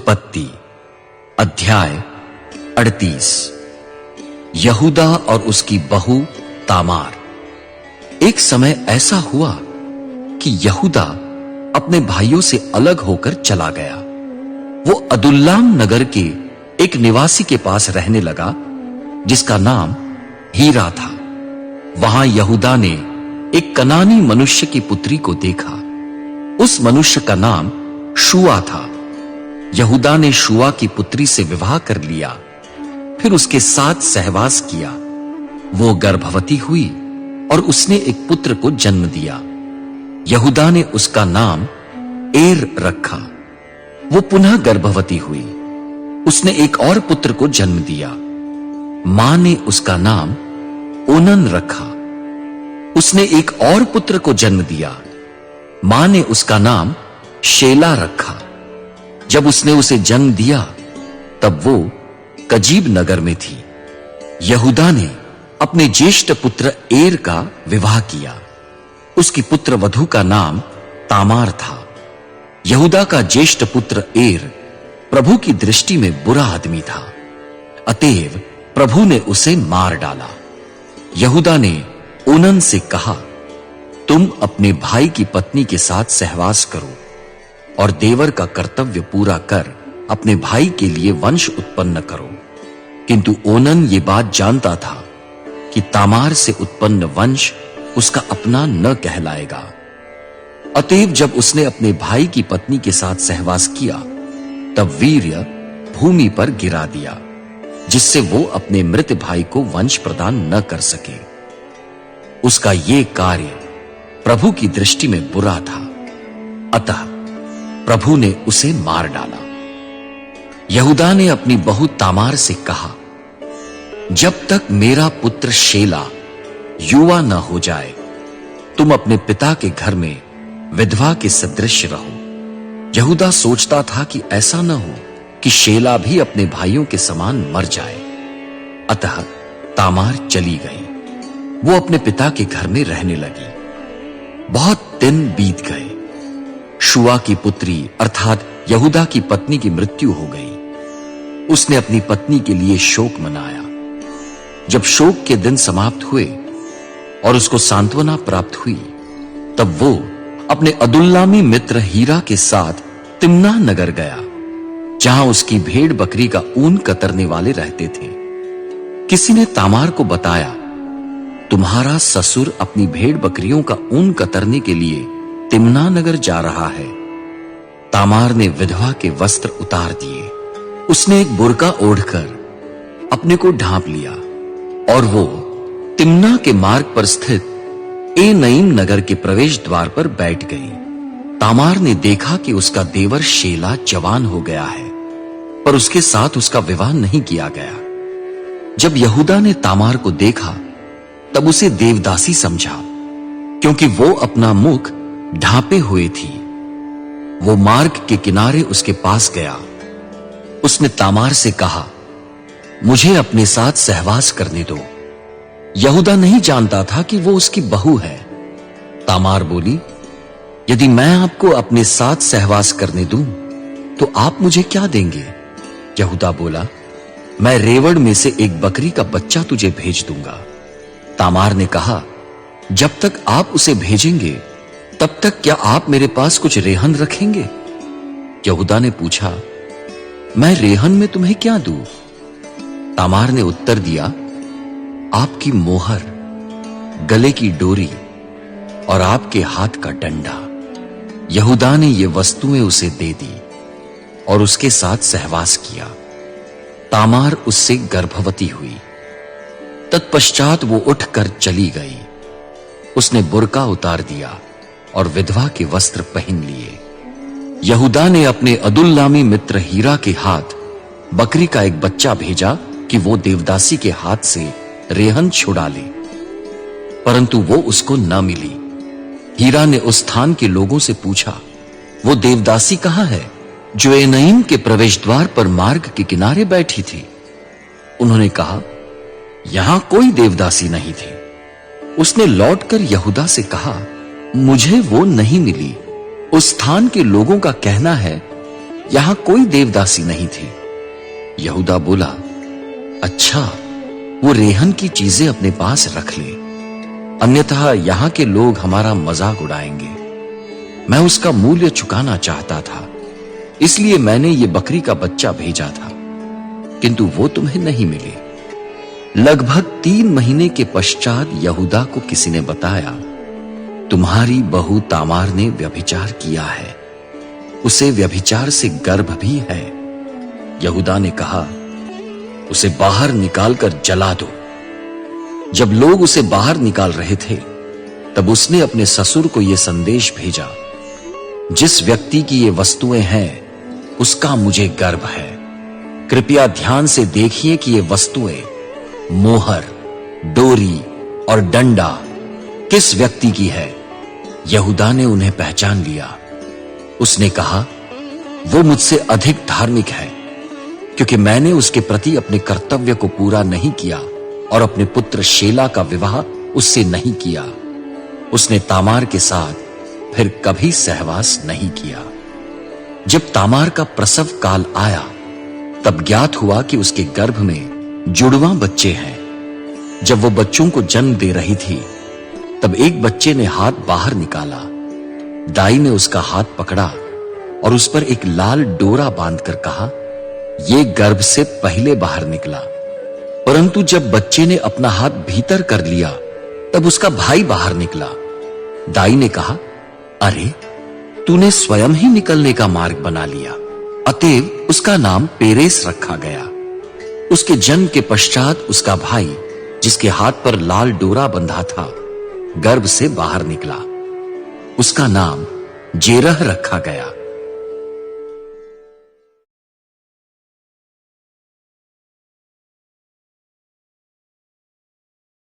उत्पत्ति अध्याय 38। यहूदा और उसकी बहू तामार। एक समय ऐसा हुआ कि यहूदा अपने भाइयों से अलग होकर चला गया। वो अदुल्लाम नगर के एक निवासी के पास रहने लगा जिसका नाम हीरा था। वहां यहूदा ने एक कनानी मनुष्य की पुत्री को देखा। उस मनुष्य का नाम शुआ था। यहूदा ने शुआ की पुत्री से विवाह कर लिया, फिर उसके साथ सहवास किया। वो गर्भवती हुई और उसने एक पुत्र को जन्म दिया। यहूदा ने उसका नाम एर रखा। वो पुनः गर्भवती हुई, उसने एक और पुत्र को जन्म दिया। मां ने उसका नाम ओनन रखा। उसने एक और पुत्र को जन्म दिया। मां ने उसका नाम शेला रखा। जब उसने उसे जन्म दिया तब वो कजीब नगर में थी। यहूदा ने अपने ज्येष्ठ पुत्र एर का विवाह किया। उसकी पुत्र वधू का नाम तामार था। यहूदा का ज्येष्ठ पुत्र एर प्रभु की दृष्टि में बुरा आदमी था, अतएव प्रभु ने उसे मार डाला। यहूदा ने ओनन से कहा, तुम अपने भाई की पत्नी के साथ सहवास करो और देवर का कर्तव्य पूरा कर अपने भाई के लिए वंश उत्पन्न करो। किंतु ओनन ये बात जानता था कि तामार से उत्पन्न वंश उसका अपना न कहलाएगा। अतएव जब उसने अपने भाई की पत्नी के साथ सहवास किया तब वीर्य भूमि पर गिरा दिया, जिससे वो अपने मृत भाई को वंश प्रदान न कर सके। उसका ये कार्य प्रभु की दृष्टि में बुरा था, अतः प्रभु ने उसे मार डाला। यहूदा ने अपनी बहू तामार से कहा, जब तक मेरा पुत्र शेला युवा न हो जाए तुम अपने पिता के घर में विधवा के सदृश रहो। यहूदा सोचता था कि ऐसा न हो कि शेला भी अपने भाइयों के समान मर जाए। अतः तामार चली गई। वो अपने पिता के घर में रहने लगी। बहुत दिन बीत गए। शुआ की पुत्री अर्थात यहूदा की पत्नी की मृत्यु हो गई। उसने अपनी पत्नी के लिए शोक मनाया। जब शोक के दिन समाप्त हुए और उसको सांत्वना प्राप्त हुई, तब वो अपने अदुल्लामी मित्र हीरा के साथ तिम्ना नगर गया, जहां उसकी भेड़ बकरी का ऊन कतरने वाले रहते थे। किसी ने तामार को बताया, तुम्हारा ससुर अपनी भेड़ बकरियों का ऊन कतरने के लिए तिम्ना नगर जा रहा है। तामार ने विधवा के वस्त्र उतार दिए। उसने एक बुर्का ओढ़कर अपने को ढांप लिया और वो तिम्ना के मार्ग पर स्थित एनईम नगर के प्रवेश द्वार पर बैठ गई। तामार ने देखा कि उसका देवर शेला जवान हो गया है, पर उसके साथ उसका विवाह नहीं किया गया। जब यहूदा ने तामार को देखा तब उसे देवदासी समझा, क्योंकि वो अपना मुख ढांपे हुए थी। वो मार्ग के किनारे उसके पास गया। उसने तामार से कहा, मुझे अपने साथ सहवास करने दो। यहूदा नहीं जानता था कि वो उसकी बहू है। तामार बोली, यदि मैं आपको अपने साथ सहवास करने दूं तो आप मुझे क्या देंगे? यहूदा बोला, मैं रेवड़ में से एक बकरी का बच्चा तुझे भेज दूंगा। तामार ने कहा, जब तक आप उसे भेजेंगे तब तक क्या आप मेरे पास कुछ रेहन रखेंगे? यहूदा ने पूछा, मैं रेहन में तुम्हें क्या दूं? तामार ने उत्तर दिया, आपकी मोहर, गले की डोरी और आपके हाथ का डंडा। यहूदा ने ये वस्तुएं उसे दे दी और उसके साथ सहवास किया। तामार उससे गर्भवती हुई। तत्पश्चात वो उठकर चली गई। उसने बुर्का उतार दिया और विधवा के वस्त्र पहन लिए। यहूदा ने अपने अदुल्लामी मित्र हीरा के हाथ बकरी का एक बच्चा भेजा कि वो देवदासी के हाथ से रेहन छुड़ा ले, परंतु वो उसको न मिली। हीरा ने उस स्थान के लोगों से पूछा, वो देवदासी कहां है जो एनईम के प्रवेश द्वार पर मार्ग के किनारे बैठी थी? उन्होंने कहा, यहां कोई देवदासी नहीं थी। उसने लौटकर यहूदा से कहा, मुझे वो नहीं मिली। उस स्थान के लोगों का कहना है यहां कोई देवदासी नहीं थी। यहूदा बोला, अच्छा, वो रेहन की चीजें अपने पास रख ले, अन्यथा यहां के लोग हमारा मजाक उड़ाएंगे। मैं उसका मूल्य चुकाना चाहता था, इसलिए मैंने ये बकरी का बच्चा भेजा था, किंतु वो तुम्हें नहीं मिली। लगभग 3 महीने के पश्चात यहूदा को किसी ने बताया, तुम्हारी बहू तामार ने व्यभिचार किया है, उसे व्यभिचार से गर्भ भी है। यहूदा ने कहा, उसे बाहर निकालकर जला दो। जब लोग उसे बाहर निकाल रहे थे, तब उसने अपने ससुर को यह संदेश भेजा, जिस व्यक्ति की ये वस्तुएं हैं उसका मुझे गर्व है। कृपया ध्यान से देखिए कि ये वस्तुएं मोहर, डोरी और डंडा किस व्यक्ति की है। यहूदा ने उन्हें पहचान लिया। उसने कहा, वो मुझसे अधिक धार्मिक है, क्योंकि मैंने उसके प्रति अपने कर्तव्य को पूरा नहीं किया और अपने पुत्र शेला का विवाह उससे नहीं किया। उसने तामार के साथ फिर कभी सहवास नहीं किया। जब तामार का प्रसव काल आया, तब ज्ञात हुआ कि उसके गर्भ में जुड़वां बच्चे हैं। जब वो बच्चों को जन्म दे रही थी, तब एक बच्चे ने हाथ बाहर निकाला। दाई ने उसका हाथ पकड़ा और उस पर एक लाल डोरा बांधकर कहा, यह गर्भ से पहले बाहर निकला। परंतु जब बच्चे ने अपना हाथ भीतर कर लिया, तब उसका भाई बाहर निकला। दाई ने कहा, अरे, तूने स्वयं ही निकलने का मार्ग बना लिया। अतएव उसका नाम पेरेस रखा गया। उसके जन्म के पश्चात उसका भाई, जिसके हाथ पर लाल डोरा बंधा था, गर्भ से बाहर निकला। उसका नाम जेरह रखा गया।